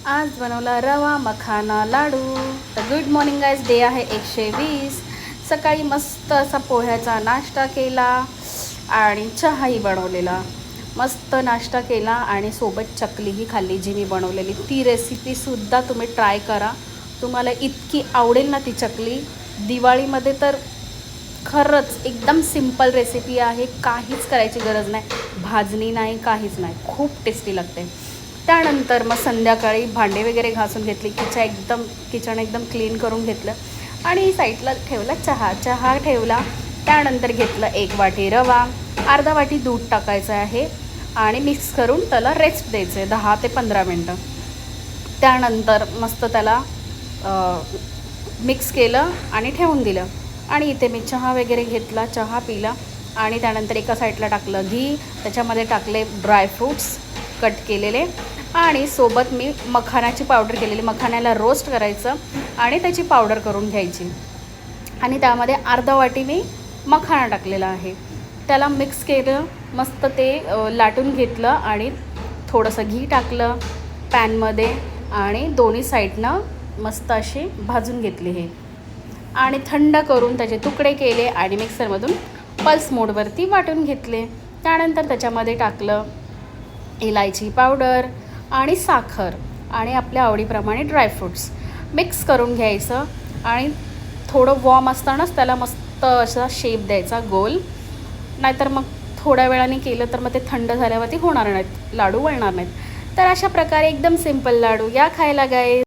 आज बनवला रवा मखाना लाडू। तर गुड मॉर्निंग गाइस, डे आहे 120। सकाळी मस्त असा पोह्याचा नाश्ता केला आणि चहाही बनवलेला। मस्त नाश्ता केला आणि सोबत चकलीही खाल्ली जी मी बनवलेली। ती रेसिपीसुद्धा तुम्ही ट्राय करा, तुम्हाला इतकी आवडेल ना ती चकली। दिवाळीमध्ये तर खरंच एकदम सिंपल रेसिपी आहे, काहीच करायची गरज नाही, भाजणी नाही, काहीच नाही, खूप टेस्टी लागते। त्यानंतर मग संध्याकाळी भांडे वगैरे घासून घेतली, किचन एकदम क्लीन करून घेतलं आणि साईडला ठेवला चहा ठेवला। त्यानंतर घेतलं 1 वाटी रवा, अर्धा वाटी दूध टाकायचं आहे आणि मिक्स करून त्याला रेस्ट द्यायचं आहे 10 ते 15 मिनटं। त्यानंतर मस्त त्याला मिक्स केलं आणि ठेवून दिलं। आणि इथे मी चहा वगैरे घेतला, चहा पिला आणि त्यानंतर एका साईडला टाकलं घी, त्याच्यामध्ये टाकले ड्रायफ्रूट्स कट केलेले आणि सोबत मी मखानाची पावडर केलेली। मखाण्याला रोस्ट करायचं आणि त्याची पावडर करून घ्यायची आणि त्यामध्ये अर्धा वाटी मी मखाना टाकलेला आहे। त्याला मिक्स केलं, मस्त ते लाटून घेतलं आणि थोडंसं घी टाकलं पॅनमध्ये आणि दोन्ही साईडनं मस्त असे भाजून घेतले हे आणि थंड करून त्याचे तुकडे केले आणि मिक्सरमधून पल्स मोडवरती वाटून घेतले। त्यानंतर त्याच्यामध्ये टाकलं इलायची पावडर आणि साखर आणि आपल्या आवडीप्रमाणे ड्रायफ्रूट्स मिक्स करून घ्यायचं आणि थोडं वॉर्म असतानाच त्याला मस्त असा शेप द्यायचा गोल, नाहीतर मग थोड्या वेळाने केलं तर मग ते थंड झाल्यावरती होणार नाहीत, लाडू वळणार नाहीत। तर अशा प्रकारे एकदम सिंपल लाडू या खायला गाईस।